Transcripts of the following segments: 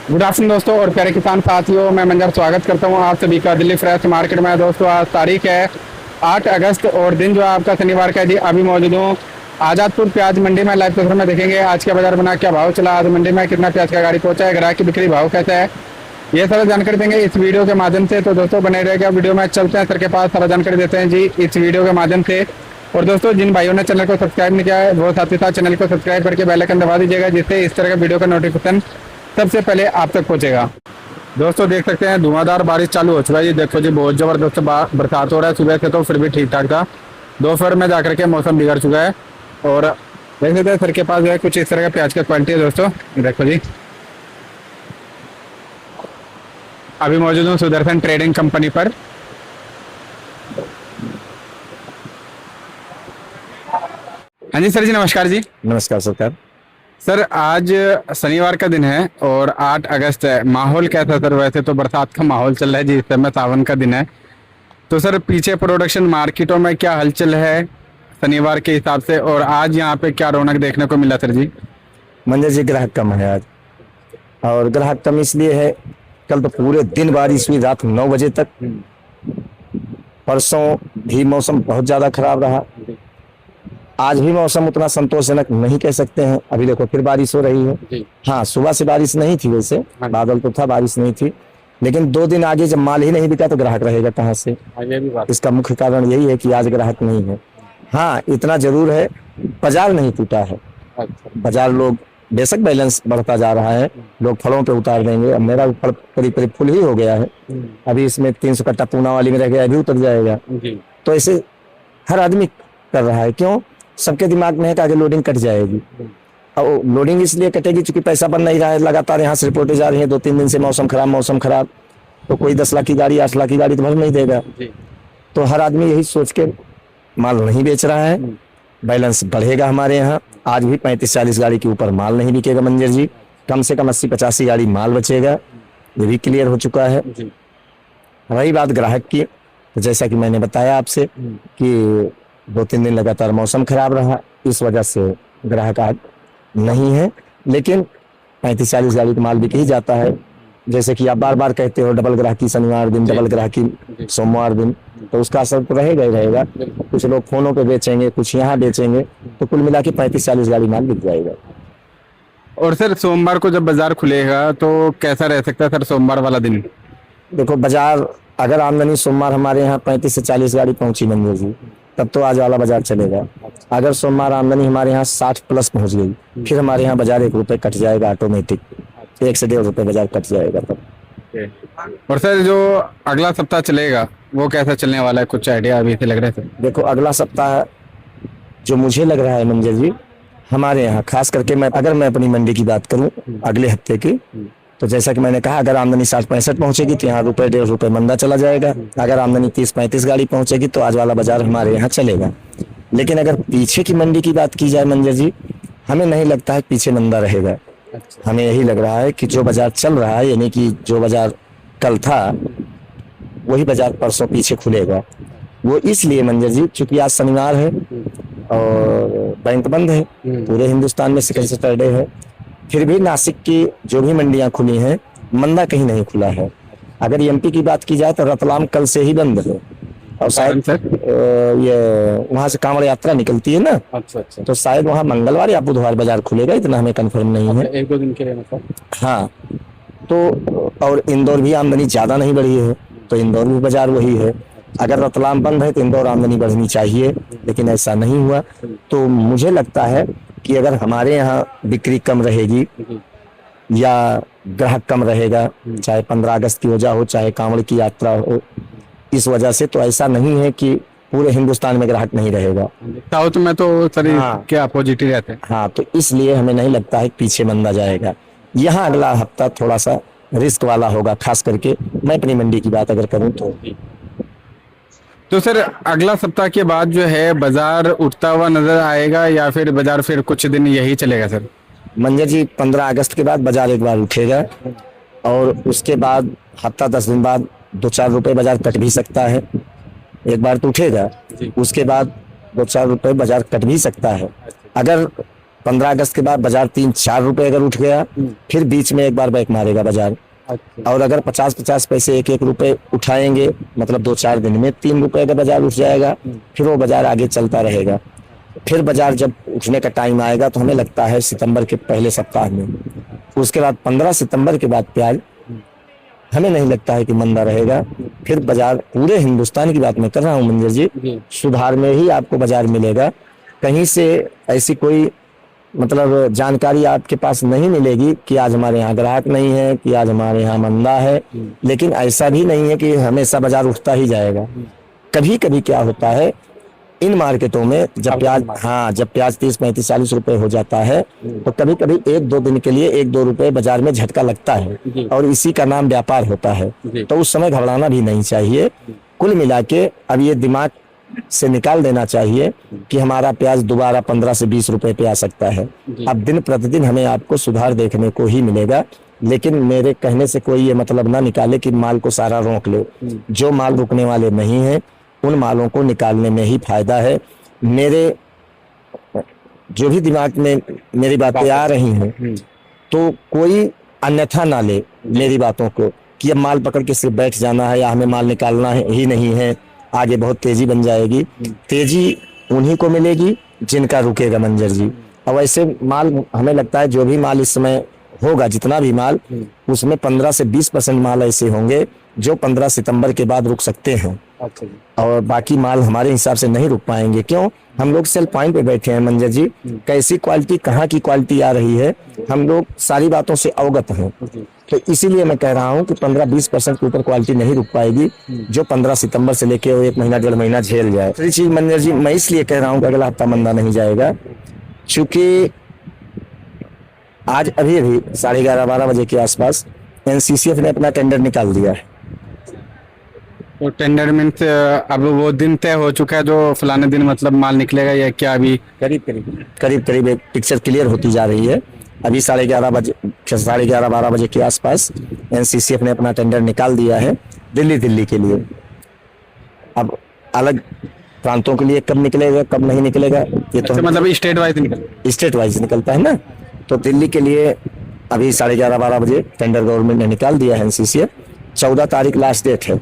Good afternoon दोस्तों और प्यारे किसान साथियों, मैं मंजर स्वागत करता हूं आप सभी का दिल्ली फ्रेश मार्केट में। दोस्तों आज तारीख है 8 अगस्त और दिन जो है आपका शनिवार का है जी। अभी मौजूद हूँ आजादपुर प्याज मंडी में। लाइव तस्वीर में देखेंगे आज का बाजार बना, क्या भाव चला आज मंडी में, कितना प्याज का गाड़ी पहुंचा है, ग्राहक की बिक्री भाव कैसा है, ये सारा जानकारी देंगे इस वीडियो के माध्यम से। तो दोस्तों बने रहेगा वीडियो में, चलते हैं सर के पास, सारा जानकारी देते हैं जी इस वीडियो के माध्यम से। और दोस्तों जिन भाइयों ने चैनल को सब्सक्राइब नहीं किया है वो साथ ही साथ चैनल को सब्सक्राइब करके बेल आइकन दबा दीजिएगा, जिससे इस तरह का वीडियो का नोटिफिकेशन सबसे पहले आप तक पहुंचेगा। दोस्तों देख सकते हैं धुआंधार बारिश चालू हो चुका है। ये देखो जी बहुत जबरदस्त बरसात हो रहा है। सुबह से तो फिर भी ठीक ठाक था, दोपहर में जाकर के मौसम बिगड़ चुका है। और देख सकते हैं सर के पास जो है कुछ इस तरह का प्याज का क्वालिटी है। दोस्तों देखो जी, अभी मौजूद हूँ सुदर्शन ट्रेडिंग कंपनी पर। हाँ जी सर जी, नमस्कार जी। नमस्कार सरकार। सर आज शनिवार का दिन है और 8 अगस्त है। माहौल कैसा सर? वैसे तो बरसात का माहौल चल रहा है जी, इस समय सावन का दिन है। तो सर पीछे प्रोडक्शन मार्केटों में क्या हलचल है शनिवार के हिसाब से, और आज यहाँ पे क्या रौनक देखने को मिला सर जी? मंजर जी ग्राहक कम है आज, और ग्राहक कम इसलिए है, कल तो पूरे दिन बारिश हुई, रात 9 बजे तक। परसों भी मौसम बहुत ज्यादा खराब रहा। आज भी मौसम उतना संतोषजनक नहीं कह सकते हैं। अभी देखो फिर बारिश हो रही है। हाँ, सुबह से बारिश नहीं थी, वैसे बादल तो था, बारिश नहीं थी। लेकिन 2 दिन आगे जब माल ही नहीं बिका तो ग्राहक रहेगा कहाँ से? इसका मुख्य कारण यही है कि आज ग्राहक नहीं है। हाँ, इतना जरूर है, बाजार नहीं टूटा है। बाजार लोग बेशक बैलेंस बढ़ता जा रहा है, लोग फलों पे उतार देंगे। अब मेरा फल करीब करीब फुल ही हो गया है। अभी इसमें 300 कट्टा पूना वाली में रह गया, अभी उतर जाएगा। तो ऐसे हर आदमी कर रहा है। क्यों? सबके दिमाग में है कि आगे लोडिंग कट जाएगी। और लोडिंग इसलिए कटेगी क्योंकि पैसा बन नहीं रहा है। लगातार यहाँ से रिपोर्टें जा रही हैं 2-3 दिन से, मौसम खराब मौसम खराब। तो कोई 10 लाख की गाड़ी 8 लाख की गाड़ी तो भर नहीं देगा। तो हर आदमी यही सोच के माल नहीं बेच रहा है। बैलेंस बढ़ेगा हमारे यहाँ। आज भी 35-40 गाड़ी के ऊपर माल नहीं बिकेगा मंजर जी। कम से कम 80-85 गाड़ी माल बचेगा, ये भी क्लियर हो चुका है। रही बात ग्राहक की, तो जैसा कि मैंने बताया आपसे कि 2-3 दिन लगातार मौसम खराब रहा, इस वजह से ग्राहक आज नहीं है। लेकिन 35-40 गाड़ी का माल बिक ही जाता है। जैसे कि आप बार बार कहते हो डबल ग्राहकी शनिवार दिन, डबल ग्राहकी सोमवार दिन, तो उसका असर तो रहेगा ही रहेगा। कुछ लोग फोनों पे बेचेंगे, कुछ यहाँ बेचेंगे, तो कुल मिला के 35-40 गाड़ी माल बिक जाएगा। और सर सोमवार को जब बाजार खुलेगा तो कैसा रह सकता है सर सोमवार वाला दिन? देखो बाजार, अगर आमदनी सोमवार हमारे यहाँ 35 से 40 गाड़ी पहुंची मंजर जी, तब तो आज वाला बाजार चलेगा। अगर सोमवार आमदनी हमारे यहाँ 60 प्लस पहुंच गई, फिर हमारे यहाँ बाजार 1 रुपये कट जाएगा ऑटोमेटिक। 1 से 1.5 रुपये बाजार कट जाएगा तब। और सर जो अगला सप्ताह चलेगा वो कैसा चलने वाला है, कुछ आइडिया अभी से लग रहा है सर? देखो अगला सप्ताह जो मुझे लग रहा है मंजर जी, हमारे यहाँ खास करके अगर मैं अपनी मंडी की बात करूँ अगले हफ्ते की, तो जैसा कि मैंने कहा, अगर आमदनी 60-65 पहुंचेगी तो यहाँ 1.5 रुपये मंदा चला जाएगा। अगर आमदनी 30-35 गाड़ी पहुंचेगी तो आज वाला बाजार हमारे यहाँ चलेगा। लेकिन अगर पीछे की मंडी की बात की जाए मंजर जी, हमें नहीं लगता है पीछे मंदा रहेगा। हमें यही लग रहा है कि जो बाजार चल रहा है, यानी कि जो बाजार कल था वही बाजार परसों पीछे खुलेगा। वो इसलिए मंजर जी चूंकि आज शनिवार है और बैंक बंद है, पूरे हिंदुस्तान में सेकंड सैटरडे है। फिर भी नासिक की जो भी मंडियां खुली हैं, मंदा कहीं नहीं खुला है। अगर एमपी की बात की जाए तो रतलाम कल से ही बंद है, और शायद ये वहां से कांवड़ यात्रा निकलती है ना। अच्छा। तो शायद वहां मंगलवार या बुधवार बाजार खुलेगा, इतना हमें कंफर्म नहीं है। 1-2 दिन के लिए मतलब। हाँ, तो और इंदौर भी आमदनी ज्यादा नहीं बढ़ी है, तो इंदौर भी बाजार वही है। अगर रतलाम बंद है तो इंदौर आमदनी बढ़नी चाहिए, लेकिन ऐसा नहीं हुआ। तो मुझे लगता है कि अगर हमारे यहाँ बिक्री कम रहेगी या ग्राहक कम रहेगा, चाहे 15 अगस्त की वजह हो, चाहे कांवड़ की यात्रा हो, इस वजह से, तो ऐसा नहीं है कि पूरे हिंदुस्तान में ग्राहक नहीं रहेगा। साउथ में तो सर क्या अपोजिट ही रहते हैं। हाँ, तो इसलिए हमें नहीं लगता है पीछे मंदा जाएगा। यहाँ अगला हफ्ता थोड़ा सा रिस्क वाला होगा, खास करके मैं अपनी मंडी की बात अगर करूँ तो सर अगला सप्ताह के बाद जो है बाजार उठता हुआ नजर आएगा या फिर बाजार फिर कुछ दिन यही चलेगा सर? मंजर जी 15 अगस्त के बाद बाजार एक बार उठेगा, और उसके बाद हफ्ता 10 दिन बाद 2-4 रुपए बाजार कट भी सकता है। एक बार तो उठेगा, उसके बाद 2-4 रुपए बाजार कट भी सकता है। अगर 15 अगस्त के बाद बाजार 3-4 रुपए अगर उठ गया, फिर बीच में एक बार बैक मारेगा बाजार। अच्छा। और अगर 50-50 पैसे 1-1 रुपए उठाएंगे, मतलब 2-4 दिन में 3 रुपए का बाजार उठ जाएगा, फिर वो बाजार आगे चलता रहेगा। फिर बाजार जब उठने का टाइम आएगा तो हमें लगता है सितंबर के पहले सप्ताह में, उसके बाद 15 सितंबर के बाद प्याज हमें नहीं लगता है कि मंदा रहेगा। फिर बाजार, पूरे हिंदुस्तान की बात मैं कर रहा हूँ मंजर जी, सुधार में ही आपको बाजार मिलेगा। कहीं से ऐसी कोई मतलब जानकारी आपके पास नहीं मिलेगी कि आज हमारे यहाँ ग्राहक नहीं है, कि आज हमारे यहाँ मंदा है। लेकिन ऐसा भी नहीं है कि हमेशा बाजार उठता ही जाएगा। कभी कभी क्या होता है इन मार्केटों में, जब प्याज 30-35-40 रुपए हो जाता है तो कभी कभी 1-2 दिन के लिए 1-2 रुपए बाजार में झटका लगता है, और इसी का नाम व्यापार होता है। तो उस समय घबराना भी नहीं चाहिए। कुल मिला के अब ये दिमाग से निकाल देना चाहिए कि हमारा प्याज दोबारा 15 से 20 रुपए पे आ सकता है। अब दिन प्रतिदिन हमें आपको सुधार देखने को ही मिलेगा। लेकिन मेरे कहने से कोई ये मतलब ना निकाले कि माल को सारा रोक ले। जो माल रुकने वाले नहीं है उन मालों को निकालने में ही फायदा है। मेरे जो भी दिमाग में मेरी बातें आ रही हैं तो कोई अन्यथा ना ले मेरी बातों को कि अब माल पकड़ के सिर्फ बैठ जाना है या हमें माल निकालना है ही नहीं है। आगे बहुत तेजी बन जाएगी। तेजी उन्हीं को मिलेगी जिनका रुकेगा मंजर जी। अब ऐसे माल हमें लगता है जो भी माल इस समय होगा, जितना भी माल, उसमें 15 से 20% माल ऐसे होंगे जो 15 सितंबर के बाद रुक सकते हैं। और बाकी माल हमारे हिसाब से नहीं रुक पाएंगे। क्यों? हम लोग सेल पॉइंट पे बैठे हैं मंजर जी। कैसी क्वालिटी, कहाँ की क्वालिटी आ रही है, हम लोग सारी बातों से अवगत हैं। तो इसीलिए मैं कह रहा हूँ कि 15-20% के ऊपर क्वालिटी नहीं रुक पाएगी जो 15 सितंबर से लेके 1 महीना 1.5 महीना झेल जाए। दूसरी चीज मंजर जी, मैं इसलिए कह रहा हूँ कि अगला हफ्ता मंदा नहीं जाएगा, चूंकि आज अभी 11:30-12 बजे के आसपास एनसीसीएफ ने अपना टेंडर निकाल दिया है। तो टेंडर मीन्स अब वो दिन तय हो चुका है जो फलाने दिन मतलब माल निकलेगा, या क्या अभी करीब एक पिक्चर क्लियर होती जा रही है। अभी 11:30-12 बजे के आसपास एनसीसीएफ ने अपना टेंडर निकाल दिया है दिल्ली के लिए। अब अलग प्रांतों के लिए कब निकलेगा कब नहीं निकलेगा ये तो मतलब स्टेट वाइज निकलता है ना। तो दिल्ली के लिए अभी 11:30-12 बजे टेंडर गवर्नमेंट ने निकाल दिया है एनसीसीएफ। 14 तारीख लास्ट डेट है।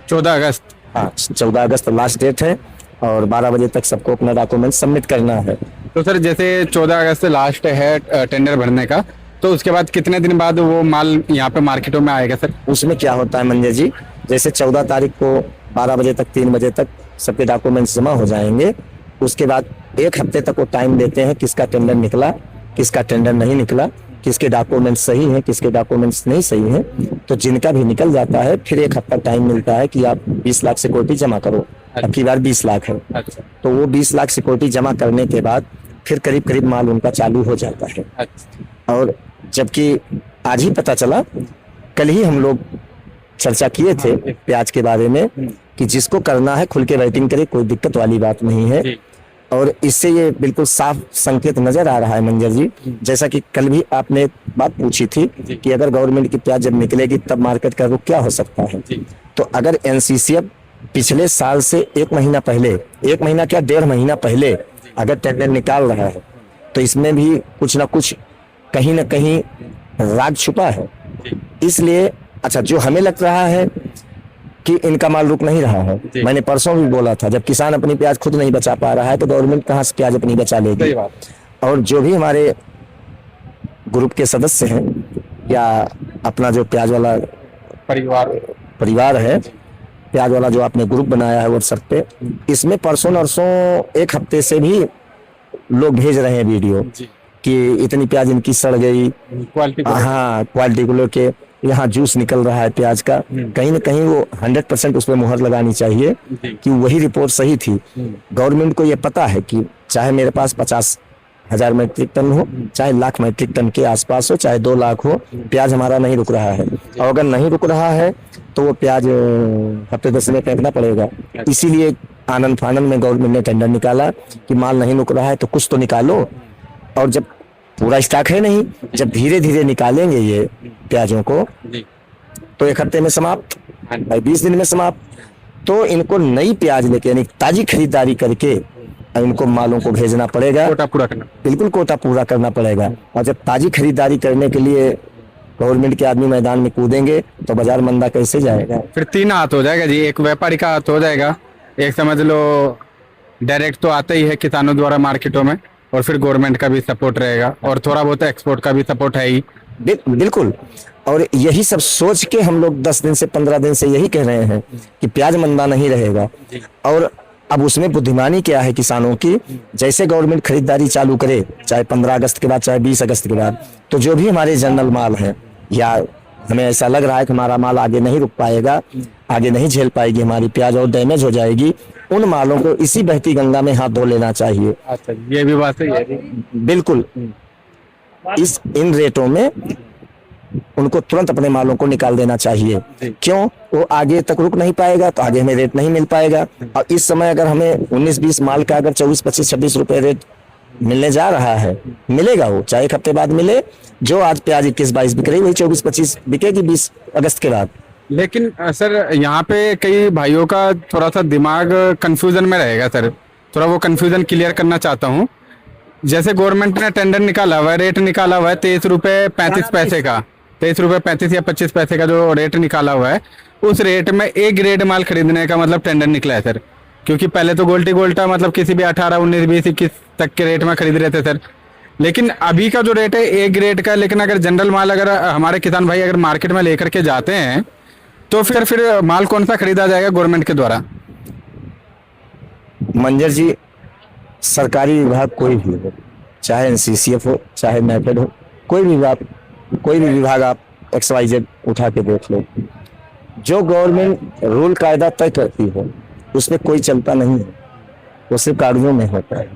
14 अगस्त। हाँ, 14 अगस्त लास्ट डेट है और 12 बजे तक सबको अपना डॉक्यूमेंट सबमिट करना है। तो सर जैसे 14 अगस्त लास्ट है टेंडर भरने का, तो उसके बाद कितने दिन बाद वो माल यहाँ पे मार्केटों में आएगा सर? उसमें क्या होता है मंजर जी, जैसे 14 तारीख को 12 बजे तक 3 बजे तक सबके डॉक्यूमेंट्स जमा हो जाएंगे। उसके बाद 1 हफ्ते तक वो टाइम देते हैं किसका टेंडर निकला, किसका टेंडर नहीं निकला, किसके डॉक्यूमेंट्स सही हैं, किसके डॉक्यूमेंट्स नहीं सही हैं। तो जिनका भी निकल जाता है फिर 1 हफ्ता टाइम मिलता है कि आप 20 लाख सिक्योरिटी जमा करो। अब की बार 20 लाख है। अच्छा। तो वो 20 लाख सिक्योरिटी जमा करने के बाद फिर करीब माल उनका चालू हो जाता है। अच्छा। और जबकि आज ही पता चला, कल ही हम लोग चर्चा किए थे प्याज के बारे में कि जिसको करना है खुल के वेटिंग करे, कोई दिक्कत वाली बात नहीं है। और इससे ये बिल्कुल साफ संकेत नजर आ रहा है मंजर जी, जैसा कि कल भी आपने एक बात पूछी थी कि अगर गवर्नमेंट की प्याज जब निकलेगी तब मार्केट का रुख क्या हो सकता है। तो अगर एनसीसीएफ पिछले साल से 1 महीना पहले, 1 महीना क्या 1.5 महीना पहले अगर टेंडर निकाल रहा है तो इसमें भी कुछ ना कुछ कहीं ना कहीं राज छुपा है। इसलिए अच्छा, जो हमें लग रहा है कि इनका माल रुक नहीं रहा है, मैंने परसों भी बोला था, जब किसान अपनी प्याज खुद नहीं बचा पा रहा है तो गवर्नमेंट कहाँ से प्याज अपनी बचा लेगी। और जो भी हमारे ग्रुप के सदस्य हैं या अपना जो प्याज वाला परिवार है, प्याज वाला जो आपने ग्रुप बनाया है व्हाट्सएप पे, इसमें परसों नरसों 1 हफ्ते से भी लोग भेज रहे हैं वीडियो कि इतनी प्याज इनकी सड़ गई, हाँ क्वालिटी को लेके यहाँ जूस निकल रहा है प्याज का। कहीं ना कहीं वो 100% उस पर मुहर लगानी चाहिए कि वही रिपोर्ट सही थी। गवर्नमेंट को ये पता है कि चाहे मेरे पास 50,000 मेट्रिक टन हो, चाहे लाख मेट्रिक टन के आसपास हो, चाहे 2 लाख हो, प्याज हमारा नहीं रुक रहा है। और अगर नहीं रुक रहा है तो वो प्याज हफ्ते 10 में फेंकना पड़ेगा। इसीलिए आनंद फानंद में गवर्नमेंट ने टेंडर निकाला कि माल नहीं रुक रहा है तो कुछ तो निकालो। और जब पूरा स्टॉक है नहीं, जब धीरे धीरे निकालेंगे ये प्याजों को तो 1 हफ्ते में समाप्त, 20 दिन में समाप्त। तो इनको नई प्याज लेके यानी ताजी खरीदारी करके इनको मालों को भेजना पड़ेगा, कोटा पूरा करना। बिल्कुल कोटा पूरा करना पड़ेगा। और जब ताजी खरीदारी करने के लिए गवर्नमेंट के आदमी मैदान में कूदेंगे तो बाजार मंदा कैसे जाएगा? फिर तीन हाथ हो जाएगा जी, एक व्यापारी का हाथ हो जाएगा, एक समझ लो डायरेक्ट तो आता ही है किसानों द्वारा मार्केटों में, और फिर गवर्नमेंट का भी सपोर्ट रहेगा, और थोड़ा बहुत एक्सपोर्ट का भी सपोर्ट है ही। बिल्कुल। और यही सब सोच के हम लोग 10 दिन से 15 दिन से यही कह रहे हैं कि प्याज मंदा नहीं रहेगा। और अब उसमें बुद्धिमानी क्या है किसानों की, जैसे गवर्नमेंट खरीदारी चालू करे, चाहे 15 अगस्त के बाद चाहे 20 अगस्त के बाद, तो जो भी हमारे जनरल माल है, या हमें ऐसा लग रहा है कि हमारा माल आगे नहीं रुक पाएगा, आगे नहीं झेल पाएगी हमारी प्याज और डैमेज हो जाएगी, उन मालों को इसी बहती गंगा में हाथ धो लेना चाहिए। अच्छा, ये भी बात सही है। बिल्कुल। इन रेटों में उनको तुरंत अपने मालों को निकाल देना चाहिए। क्यों? वो आगे तक रुक नहीं पाएगा तो आगे हमें रेट नहीं मिल पाएगा। और इस समय अगर हमें 19-20 माल का अगर 24, 25, 26 रुपए रेट मिलने जा रहा है, मिलेगा वो, चाहे एक हफ्ते बाद मिले। जो आज प्याज 21-22 बिक रही, वही 24-25 बिकेगी 20 अगस्त के बाद। लेकिन सर यहाँ पे कई भाइयों का थोड़ा सा दिमाग कंफ्यूजन में रहेगा सर, थोड़ा वो कंफ्यूजन क्लियर करना चाहता हूँ। जैसे गवर्नमेंट ने टेंडर निकाला हुआ है, रेट निकाला हुआ है 23 रुपए 35 पैसे का, 23 रुपए 35 या 25 पैसे का जो रेट निकाला हुआ है, उस रेट में ए ग्रेड माल खरीदने का मतलब टेंडर निकला है सर। क्योंकि पहले तो गोल्टा मतलब किसी भी 18, 19, 20, 21 तक के रेट में खरीद रहे थे सर। लेकिन अभी का जो रेट है ए ग्रेड का। लेकिन अगर जनरल माल अगर हमारे किसान भाई अगर मार्केट में लेकर के जाते हैं तो फिर माल कौन सा खरीदा जाएगा गवर्नमेंट के द्वारा? मंजर जी, सरकारी विभाग कोई भी हो, चाहे एनसीसीएफ हो, चाहे नेफेड हो, कोई भी विभाग आप XYZ उठा के देख लो, जो गवर्नमेंट रूल कायदा तय करती है उसमें कोई चलता नहीं है, वो सिर्फ कागजों में होता है।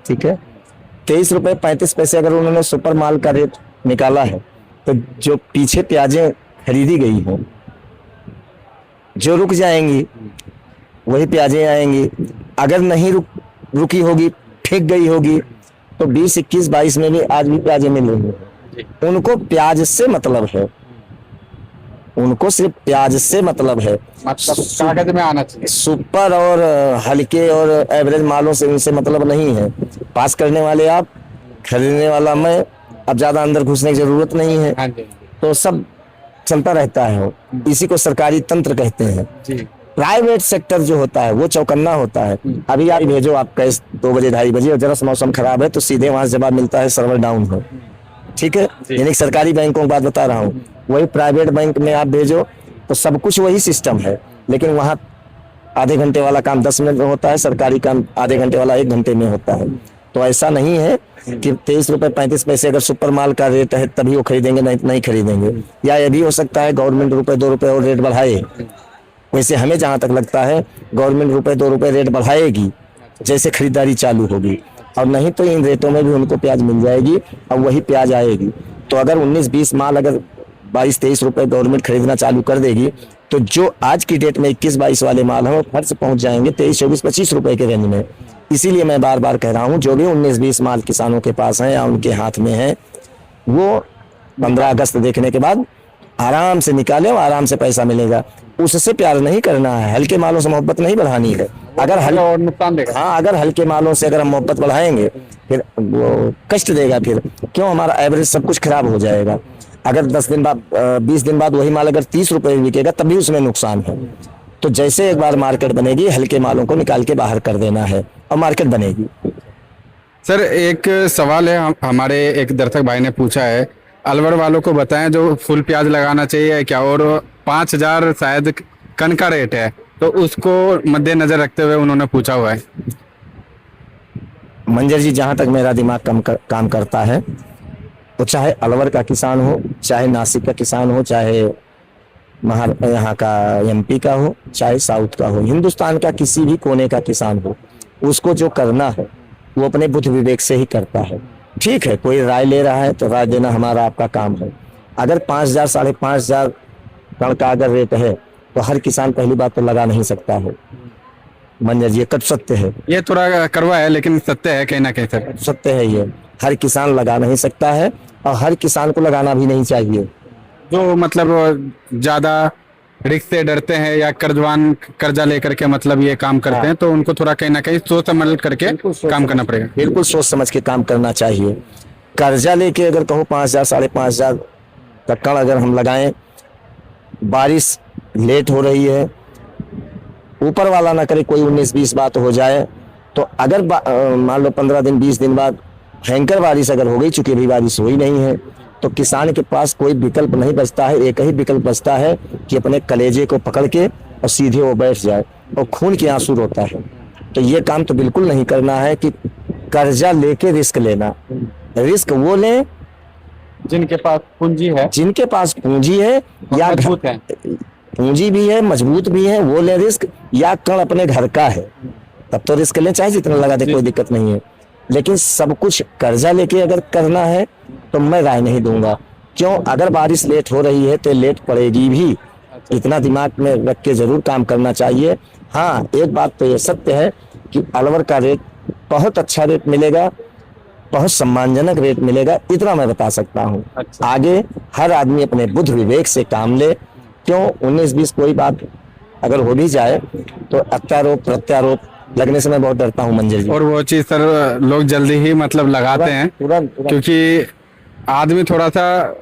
ठीक है, 23 रुपए 35 पैसे अगर उन्होंने सुपर माल का रेट निकाला है, तो जो पीछे प्याजें खरीदी गई हैं, जो रुक जाएंगी वही प्याजें आएंगी। अगर नहीं रुकी होगी, फेंक गई होगी, तो 20, 21, 22 में भी आज भी प्याजें मिल रही हैं। उनको प्याज से मतलब है, उनको सिर्फ प्याज से मतलब है, मतलब कागज में आना चाहिए। सुपर और हल्के और एवरेज मालों से उनसे मतलब नहीं है। पास करने वाले आप, खरीदने वाला मैं, अब ज्यादा अंदर घुसने की जरूरत नहीं है। हाँ जी। तो सब चलता रहता है, इसी को सरकारी तंत्र कहते हैं। प्राइवेट सेक्टर जो होता है वो चौकन्ना होता है। अभी आप भेजो, आप कैश 2 बजे 2:30 बजे, और जरा सा मौसम खराब है तो सीधे वहां से जवाब मिलता है सर्वर डाउन है। ठीक है, यानी सरकारी बैंकों की बात बता रहा हूँ। वही प्राइवेट बैंक में आप भेजो तो सब कुछ वही सिस्टम है, लेकिन वहाँ आधे घंटे वाला काम 10 मिनट में होता है, सरकारी काम आधे घंटे वाला 1 घंटे में होता है। तो ऐसा नहीं है कि 23 रुपए 35 पैसे अगर सुपर माल का रेट है तभी वो खरीदेंगे, नहीं खरीदेंगे। या ये भी हो सकता है गवर्नमेंट रुपए 2 रुपए और रेट बढ़ाए। वैसे हमें जहां तक लगता है गवर्नमेंट रुपए 2 रुपए रेट बढ़ाएगी जैसे खरीदारी चालू होगी, और नहीं तो इन रेटों में भी उनको प्याज मिल जाएगी और वही प्याज आएगी। तो अगर 19-20 माल अगर 22-23 रुपए गवर्नमेंट खरीदना चालू कर देगी, तो जो आज की डेट में 21-22 वाले माल हैं वो फट से पहुंच जाएंगे 23, 24, 25 रुपए के रेंज में। इसीलिए मैं बार बार कह रहा हूं, जो भी 19-20 माल किसानों के पास है या उनके हाथ में है, वो 15 अगस्त देखने के बाद आराम से निकाले और आराम से पैसा मिलेगा। उससे प्यार नहीं करना है, हल्के मालों से मोहब्बत नहीं बढ़ानी है। अगर और नुकसान देगा। हाँ, अगर हल्के मालों से अगर हम मोहब्बत बढ़ाएंगे फिर वो कष्ट देगा। फिर क्यों? हमारा एवरेज सब कुछ खराब हो जाएगा। अगर 10 दिन बाद 20 दिन बाद वही माल अगर 30 रुपए में बिकेगा तब भी उसमें नुकसान है। तो जैसे एक बार मार्केट बनेगी, हल्के मालों को निकाल के बाहर कर देना है और मार्केट बनेगी। सर एक सवाल है, हमारे एक दर्शक भाई ने पूछा है, अलवर वालों को बताएं जो फुल प्याज लगाना चाहिए क्या, और 5000 शायद कन का रेट है, तो उसको मद्देनजर रखते हुए उन्होंने पूछा हुआ है। मंजर जी, जहां तक मेरा दिमाग काम करता है, तो चाहे अलवर का किसान हो, चाहे नासिक का किसान हो, चाहे यहाँ का MP का हो, चाहे साउथ का हो, हिंदुस्तान का किसी भी कोने का किसान हो, उसको जो करना है वो अपने बुद्धि विवेक से ही करता है। ठीक है, कोई राय ले रहा है तो राय देना हमारा आपका काम है। अगर 5000, 5500 टन का अगर रेट है तो हर किसान पहली बात तो लगा नहीं सकता है। मंजर जी, ये कब सत्य है, ये थोड़ा करवा है लेकिन सत्य है कहीं ना कहीं सर, सत्य है। ये हर किसान लगा नहीं सकता है और हर किसान को लगाना भी नहीं चाहिए। जो मतलब ज्यादा रिस्क से डरते हैं या कर्जा लेकर के मतलब ये काम करते हैं, तो उनको थोड़ा कहीं ना कहीं सोच समझ करके काम करना पड़ेगा। बिल्कुल सोच समझ के काम करना चाहिए। कर्जा लेके अगर कहो 5,000 5,500 का कण अगर हम लगाएं, बारिश लेट हो रही है, ऊपर वाला ना करे कोई 19-20 बात हो जाए, तो अगर मान लो 15 दिन 20 दिन बाद भयंकर बारिश अगर हो गई, चूंकि अभी बारिश हुई नहीं है, तो किसान के पास कोई विकल्प नहीं बचता है। एक ही विकल्प बचता है कि अपने कलेजे को पकड़ के और सीधे वो बैठ जाए और खून के आंसू रोता है। तो ये काम तो बिल्कुल नहीं करना है कि कर्जा लेके रिस्क लेना। रिस्क वो लें जिनके पास पूंजी है, जिनके पास पूंजी है या मजबूत है, पूंजी भी है, मजबूत भी है, वो ले रिस्क, या कण अपने घर का है तब तो रिस्क लें, चाहे जितना लगा दे, कोई दिक्कत नहीं है। लेकिन सब कुछ कर्जा लेके अगर करना है तो मैं राय नहीं दूंगा। क्यों? अगर बारिश लेट हो रही है तो लेट पड़ेगी भी, इतना दिमाग में रख के जरूर काम करना चाहिए। हाँ, एक बात तो ये सत्य है कि अलवर का रेट बहुत अच्छा रेट मिलेगा, बहुत सम्मानजनक रेट मिलेगा, इतना मैं बता सकता हूँ। आगे हर आदमी अपने बुद्ध विवेक से काम ले। क्यों 19-20 कोई बात अगर हो भी जाए तो अत्यारोप प्रत्यारोप लगने से मैं बहुत डरता हूँ मंजर जी। और वो चीज सर लोग जल्दी ही मतलब लगाते हैं, तुरंत क्योंकि आदमी थोड़ा सा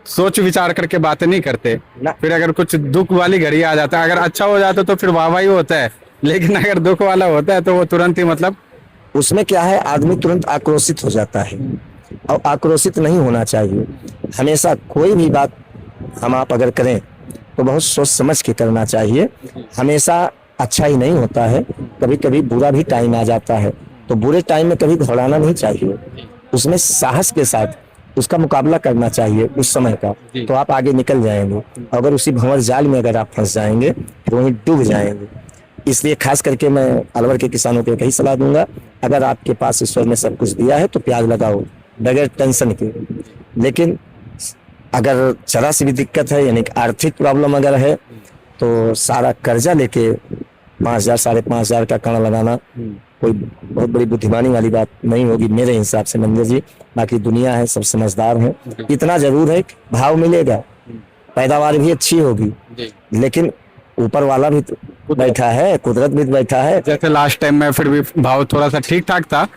सोच विचार करके बातें नहीं करते। फिर अगर कुछ दुख वाली घड़ी आ जाता है, अगर अच्छा हो जाता है तो फिर वाह वाही होता है, लेकिन अगर दुख वाला होता है तो वो तुरंत ही मतलब उसमें क्या है, आदमी तुरंत आक्रोशित हो जाता है और आक्रोशित नहीं होना चाहिए। हमेशा कोई भी बात हम आप अगर करें तो बहुत सोच समझ के करना चाहिए। हमेशा अच्छा ही नहीं होता है, कभी कभी बुरा भी टाइम आ जाता है, तो बुरे टाइम में कभी घबराना नहीं चाहिए, उसमें साहस के साथ उसका मुकाबला करना चाहिए उस समय का, तो आप आगे निकल जाएंगे। अगर उसी भंवर जाल में अगर आप फंस जाएंगे तो वहीं डूब जाएंगे। इसलिए खास करके मैं अलवर के किसानों को यही सलाह दूंगा, अगर आपके पास ईश्वर ने सब कुछ दिया है तो प्याज लगाओ बगैर टेंशन के। लेकिन अगर जरा सी भी दिक्कत है, यानी कि आर्थिक प्रॉब्लम अगर है, तो सारा कर्जा लेके 5,000 5,500 का कण लगाना कोई बहुत बड़ी बुद्धिमानी वाली बात नहीं होगी मेरे हिसाब से मंदिर जी। बाकी दुनिया है, सब समझदार है। इतना जरूर है कि भाव मिलेगा, पैदावार भी अच्छी होगी, लेकिन ऊपर वाला भी तो बैठा है, कुदरत भी बैठा है। जैसे लास्ट टाइम में फिर भी भाव थोड़ा सा ठीक ठाक था,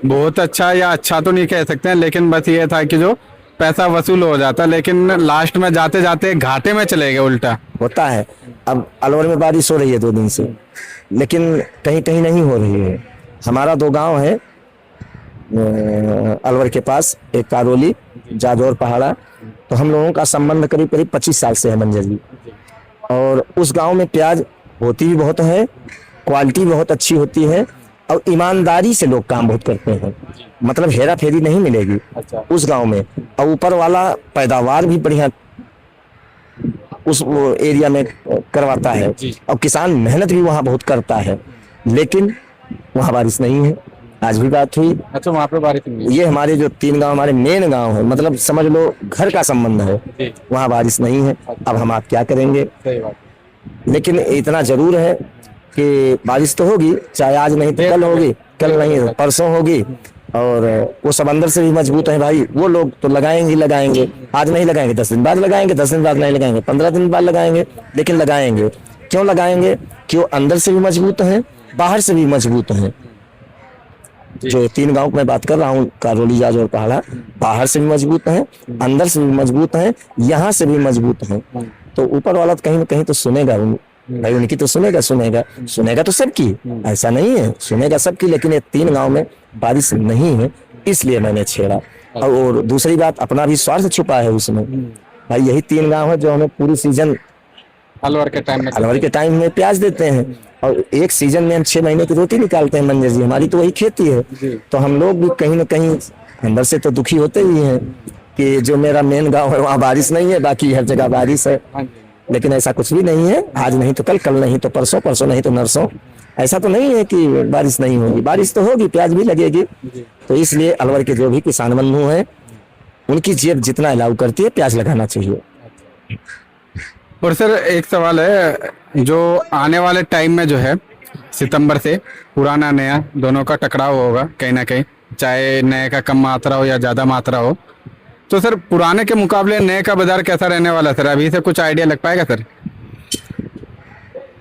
बहुत अच्छा या अच्छा तो नहीं कह सकते हैं, लेकिन बस ये था कि जो पैसा वसूल हो जाता, लेकिन लास्ट में जाते जाते घाटे में चले गए उल्टा। होता है। अब अलवर में बारिश हो रही है 2 दिन से, लेकिन कहीं कहीं नहीं हो रही है। हमारा 2 गांव है अलवर के पास, एक कारोली, जाजौर पहाड़ा, तो हम लोगों का संबंध करीब करीब 25 साल से है मंजर जी। और उस गांव में प्याज होती भी बहुत है, क्वालिटी बहुत अच्छी होती है, और ईमानदारी से लोग काम बहुत करते हैं, मतलब हेरा फेरी नहीं मिलेगी उस गांव में। और ऊपर वाला पैदावार भी बढ़िया उस एरिया में करवाता है, और किसान मेहनत भी वहाँ बहुत करता है, लेकिन वहाँ बारिश नहीं है। आज भी बात हुई। अच्छा, वहाँ पे बारिश नहीं है। ये हमारे जो 3 गांव हमारे मेन गांव है, मतलब समझ लो घर का संबंध है, वहाँ बारिश नहीं है। अब हम आप क्या करेंगे? सही बात। लेकिन इतना जरूर है कि बारिश तो होगी, चाहे आज नहीं तो कल होगी, कल नहीं तो परसों होगी। और वो सब अंदर से भी मजबूत है भाई, वो लोग तो लगाएंगे लगाएंगे, आज नहीं लगाएंगे 10 दिन बाद लगाएंगे, 10 दिन बाद नहीं लगाएंगे, 15 दिन बाद लगाएंगे, लेकिन लगाएंगे। क्यों लगाएंगे? कि वो अंदर से भी मजबूत है, बाहर से भी मजबूत है। जो 3 गांव में बात कर रहा हूँ, कारोली, जाजौर, पहाड़ा, बाहर से भी मजबूत है, अंदर से भी मजबूत है, यहाँ से भी मजबूत है। तो ऊपर वाला कहीं ना कहीं तो सुनेगा भाई, उनकी तो सुनेगा तो सबकी, ऐसा नहीं है, सुनेगा सबकी। लेकिन ये 3 गांव में बारिश नहीं है, इसलिए मैंने छेड़ा। और दूसरी बात, अपना भी स्वार्थ छुपा है उसमें भाई। यही 3 गांव है जो हमें पूरी सीजन अलवर के टाइम में प्याज देते हैं, और एक सीजन में हम 6 महीने की रोटी निकालते हैं मंजर जी। हमारी तो वही खेती है, तो हम लोग भी कहीं ना कहीं अंदर से तो दुखी होते ही हैं कि जो मेरा मेन गांव है वहाँ बारिश नहीं है, बाकी हर जगह बारिश है। लेकिन ऐसा कुछ भी नहीं है, आज नहीं तो कल नहीं तो परसों, परसों नहीं तो नरसों। ऐसा तो नहीं है कि बारिश नहीं होगी, बारिश तो होगी, प्याज भी लगेगी। तो इसलिए अलवर के जो भी किसान बंधु हैं, उनकी जेब जितना अलाउ करती है प्याज लगाना चाहिए। और सर एक सवाल है, जो आने वाले टाइम में जो है सितंबर से पुराना नया दोनों का टकराव होगा कहीं ना कहीं, चाहे नए का कम मात्रा हो या ज्यादा मात्रा हो, तो सर पुराने के मुकाबले नए का बाजार कैसा रहने वाला सर? अभी से कुछ आइडिया लग पाएगा सर?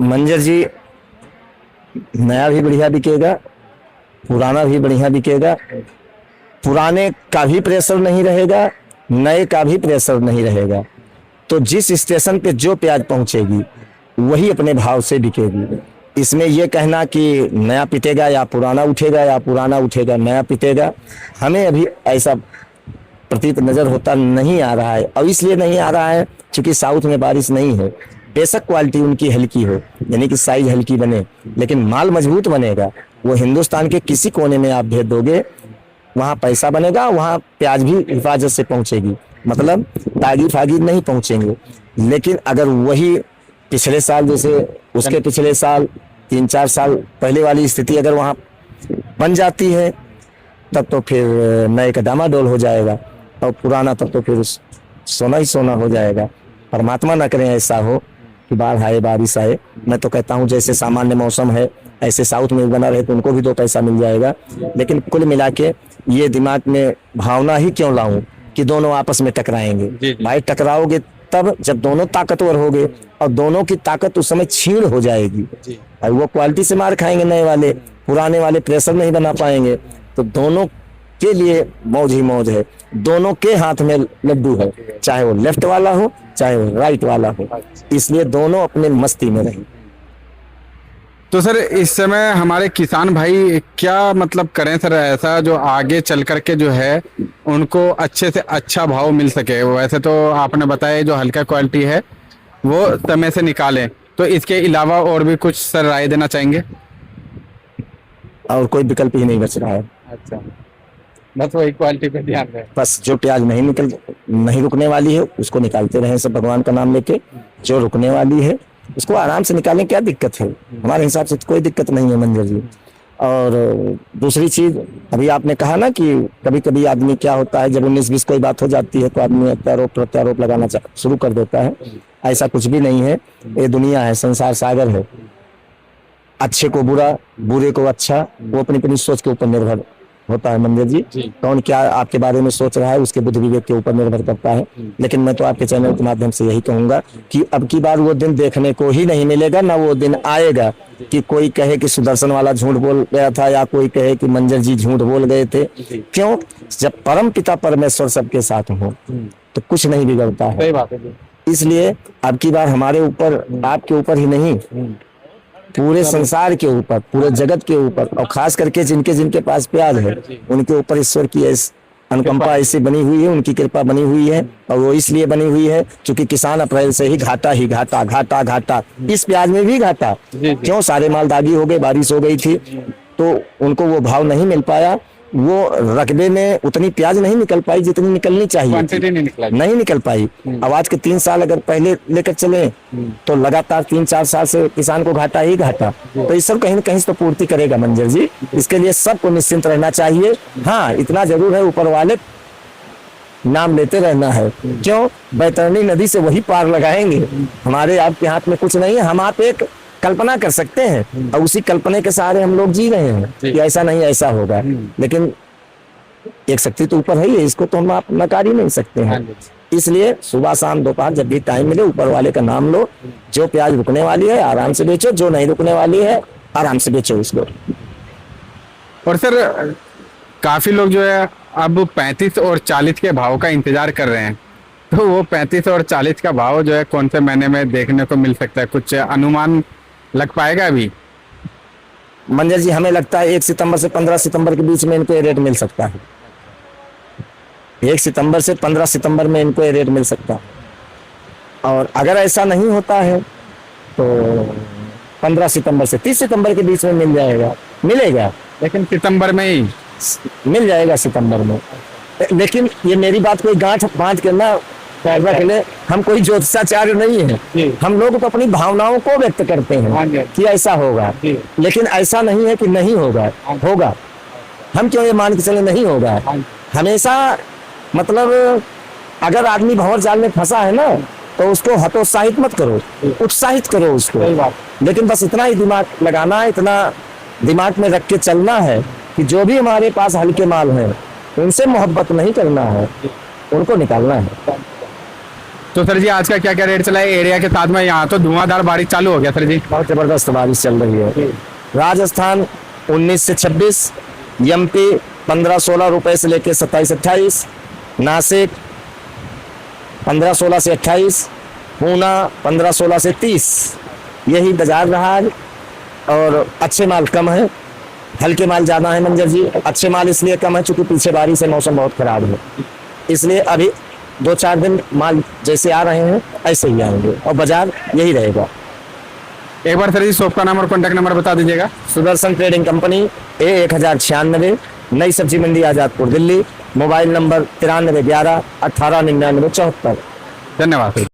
मंजर जी नया भी बढ़िया बिकेगा, पुराना भी बढ़िया बिकेगा। पुराने का भी प्रेशर नहीं रहेगा, नए का भी प्रेशर नहीं रहेगा। तो जिस स्टेशन पे जो प्याज पहुंचेगी वही अपने भाव से बिकेगी। इसमें यह कहना कि नया पिटेगा या पुराना उठेगा या पुराना उठेगा नया पिटेगा, हमें अभी ऐसा प्रतीत नजर होता नहीं आ रहा है। और इसलिए नहीं आ रहा है क्योंकि साउथ में बारिश नहीं है। बेशक क्वालिटी उनकी हल्की हो, यानी कि साइज हल्की बने, लेकिन माल मजबूत बनेगा। वो हिंदुस्तान के किसी कोने में आप भेज दोगे, वहाँ पैसा बनेगा, वहाँ प्याज भी हिफाजत से पहुंचेगी, मतलब तागी फागी नहीं पहुंचेंगे। लेकिन अगर वही पिछले साल जैसे उसके पिछले साल 3-4 साल पहले वाली स्थिति अगर वहाँ बन जाती है, तब तो फिर नए का डामाडोल हो जाएगा, और पुराना तब तो फिर सोना ही सोना हो जाएगा। परमात्मा ना करें ऐसा हो कि बाढ़ आए, बारिश आए। मैं तो कहता हूँ जैसे सामान्य मौसम है ऐसे साउथ में बना रहे तो उनको भी 2 पैसा मिल जाएगा। लेकिन कुल मिला के ये दिमाग में भावना ही क्यों लाऊं कि दोनों आपस में टकराएंगे। भाई टकराओगे तब जब दोनों ताकतवर होंगे, और दोनों की ताकत उस समय छीण हो जाएगी, और वो क्वालिटी से मार खाएंगे नए वाले, पुराने वाले प्रेशर नहीं बना पाएंगे। तो दोनों के लिए मौज ही मौज है, दोनों के हाथ में लड्डू है, चाहे वो लेफ्ट वाला हो चाहे वो राइट वाला हो, इसलिए दोनों अपने मस्ती में रहें। तो सर इस समय हमारे किसान भाई क्या मतलब करें सर ऐसा जो आगे चल करके जो है उनको अच्छे से अच्छा भाव मिल सके? वैसे तो आपने बताया जो हल्का क्वालिटी है वो समय से निकालें, तो इसके अलावा और भी कुछ सर राय देना चाहेंगे? और कोई विकल्प ही नहीं बच रहा है। अच्छा, बस वही क्वालिटी पे ध्यान दें। बस जो प्याज नहीं रुकने वाली है उसको निकालते रहें सब भगवान का नाम लेके। जो रुकने वाली है उसको आराम से निकालें, क्या दिक्कत है? हमारे हिसाब से कोई दिक्कत नहीं है मंजर जी। और दूसरी चीज अभी आपने कहा ना कि कभी कभी आदमी क्या होता है जब 19-20 कोई बात हो जाती है तो आदमी प्रत्यारोप लगाना शुरू कर देता है। ऐसा कुछ भी नहीं है। ये दुनिया है, संसार सागर है। अच्छे को बुरा, बुरे को अच्छा, वो अपनी अपनी सोच के ऊपर निर्भर होता है मंदिर जी। कौन क्या आपके बारे में सोच रहा है उसके बुद्धि विवेक के ऊपर निर्भर करता है। लेकिन मैं तो आपके चैनल के माध्यम से यही कहूंगा कि अब की बार वो दिन देखने को ही नहीं मिलेगा, ना वो दिन आएगा कि कोई कहे कि सुदर्शन वाला झूठ बोल गया था या कोई कहे कि मंजर जी झूठ बोल गए थे। क्यों? जब परम पिता परमेश्वर सबके साथ हो तो कुछ नहीं बिगड़ता है। सही बात है। इसलिए अब की बार हमारे ऊपर, आपके ऊपर ही नहीं, पूरे संसार के ऊपर, पूरे जगत के ऊपर, और खास करके जिनके जिनके पास प्याज है उनके ऊपर ईश्वर की अनुकंपा ऐसी बनी हुई है, उनकी कृपा बनी हुई है। और वो इसलिए बनी हुई है क्योंकि किसान अप्रैल से ही घाटा घाटा इस प्याज में भी घाटा। क्यों? सारे माल दागी हो गए, बारिश हो गई थी तो उनको वो भाव नहीं मिल पाया। वो रकबे में उतनी प्याज नहीं निकल पाई जितनी निकलनी चाहिए थी, नहीं निकल पाई। अब आज के 3 साल अगर पहले लेकर चले तो लगातार 3-4 साल से किसान को घाटा ही घाटा। तो इस सब कहीं न कहीं तो पूर्ति करेगा मंजर जी। इसके लिए सबको निश्चिंत रहना चाहिए। हाँ, इतना जरूर है, ऊपर वाले नाम लेते रहना है। क्यों? बैतरणी नदी से वही पार लगाएंगे। हमारे आपके हाथ में कुछ नहीं है। हम आप एक कल्पना कर सकते हैं और उसी कल्पना के सहारे हम लोग जी रहे हैं कि ऐसा नहीं ऐसा होगा। लेकिन एक शक्ति तो ऊपर है ही, इसको तो हम आप नकार ही नहीं सकते हैं। इसलिए सुबह शाम दोपहर जब भी टाइम मिले ऊपर वाले का नाम लो। जो प्याज रुकने वाली है आराम से बेचो, जो नहीं रुकने वाली है आराम से बेचो उसको। और सर काफी लोग जो है अब 35 और 40 के भाव का इंतजार कर रहे हैं, तो वो 35 और 40 का भाव जो है कौन से महीने में देखने को मिल सकता है? कुछ अनुमान लग पाएगा अभी? मंजर जी हमें लगता है 1 सितंबर से 15 सितंबर के बीच में इनको ये रेट मिल सकता है। 1 सितंबर से 15 सितंबर में इनको ये रेट मिल सकता है। और अगर ऐसा नहीं होता है तो 15 सितंबर से 30 सितंबर के बीच में मिल जाएगा, मिलेगा। लेकिन सितंबर में ही मिल जाएगा, सितंबर में। लेकिन ये मेरी बात कोई गांठ बांध के ना कहने के लिए, हम कोई ज्योतिषाचार्य नहीं है। हम लोग तो अपनी भावनाओं को व्यक्त करते हैं कि ऐसा होगा, लेकिन ऐसा नहीं है कि नहीं होगा, होगा। हम क्यों ये मान के चले नहीं होगा? हमेशा मतलब अगर आदमी भंवर जाल में फंसा है ना तो उसको हतोत्साहित मत करो, उत्साहित करो उसको। लेकिन बस इतना ही दिमाग लगाना है, इतना दिमाग में रख के चलना है कि जो भी हमारे पास हल्के माल है उनसे मोहब्बत नहीं करना है, उनको निकालना है। तो सर जी आज का क्या क्या रेट चला है एरिया के साथ में? यहाँ तो धुआंधार बारिश चालू हो गया सर जी। बहुत जबरदस्त बारिश चल रही है। राजस्थान 19 से 26, एमपी 15-16 रुपए से लेकर 27-28, नासिक 15-16 से 28, पूना 15-16 से 30, यही बाजार रहा है। और अच्छे माल कम है, हल्के माल ज्यादा है मंजर जी। अच्छे माल इसलिए कम है क्योंकि पीछे बारिश से मौसम बहुत खराब है, इसलिए अभी 2-4 दिन माल जैसे आ रहे हैं ऐसे ही आएंगे और बाजार यही रहेगा। एक बार सर जी शॉप का नाम और कॉन्टैक्ट नंबर बता दीजिएगा। सुदर्शन ट्रेडिंग कंपनी, A1096, नई सब्जी मंडी आजादपुर दिल्ली। Mobile number 9311 1899 74। धन्यवाद सर।